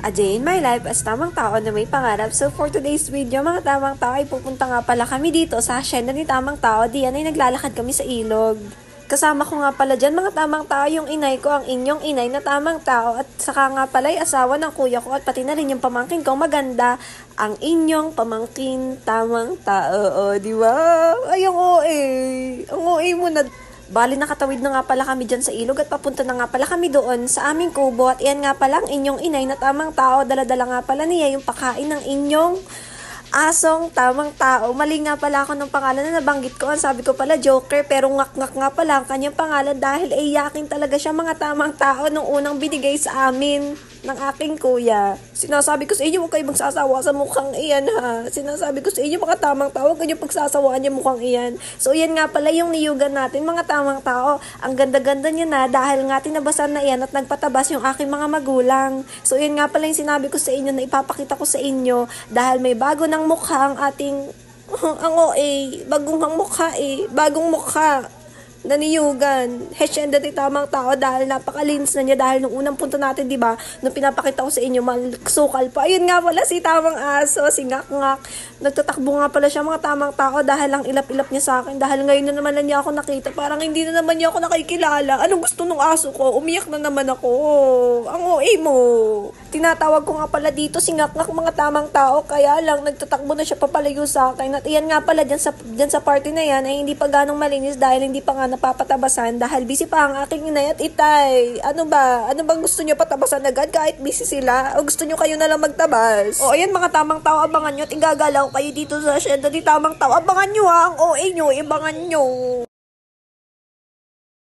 A day in my life as tamang tao na may pangarap. So for today's video, mga tamang tao, ay pupunta nga pala kami dito sa hacienda ni tamang tao. Diyan ay naglalakad kami sa ilog. Kasama ko nga pala dyan, mga tamang tao, yung inay ko, ang inyong inay na tamang tao. At saka nga pala ay asawa ng kuya ko at pati na rin yung pamangkin ko maganda. Ang inyong pamangkin, tamang tao. O, di ba? Ay, ang OA. Ang OA mo na. Bali, nakatawid na nga pala kami dyan sa ilog at papunta na nga pala kami doon sa aming kubo. At iyan nga pala ang inyong inay na tamang tao. Daladala nga pala niya yung pakain ng inyong asong tamang tao. Mali nga pala ako ng pangalan na nabanggit ko. Ang sabi ko pala Joker, pero ngak-ngak nga pala ang kanyang pangalan dahil iyakin talaga siya, mga tamang tao, nung unang binigay sa amin ng aking kuya. Sinasabi ko sa inyo, huwag kayo magsasawa sa mukhang iyan, ha. Sinasabi ko sa inyo, mga tamang tao, huwag kayo pagsasawaan yung mukhang iyan. So, yan nga pala yung niyugan natin, mga tamang tao. Ang ganda-ganda niya na dahil nga tinabasan na iyan at nagpatabas yung aking mga magulang. So, yan nga pala yung sinabi ko sa inyo na ipapakita ko sa inyo dahil may bago ng mukha ang ating ang OA. Bagong mukha eh. Bagong mukha na niyugan. Hacienda ni tamang tao dahil napaka-lins na niya dahil nung unang punta natin, di ba, nung pinapakita ko sa inyo, malsukal pa. Ayun nga pala si tamang aso, si ngak-ngak. Nagtatakbo nga pala siya, mga tamang tao, dahil lang ilap-ilap niya sa akin. Dahil ngayon na naman na niya ako nakita, parang hindi na naman niya ako nakikilala. Anong gusto ng aso ko? Umiyak na naman ako. Ang OA mo. Tinatawag ko nga pala dito si ngak-ngak, mga tamang tao, kaya lang nagtatakbo na siya papalayo sa akin. At iyan nga pala, dyan sa party na yan, ay hindi pa ganong malinis dahil hindi pa nga napapatabasan dahil busy pa ang aking inay at itay. Ano ba? Ano bang gusto nyo, patabasan agad kahit busy sila? O gusto nyo kayo na lang magtabas? O ayan, mga tamang tao, abangan nyo at igagalaw kayo dito sa hacienda ni tamang tao. Abangan nyo ha, ang OA nyo, ibangan nyo.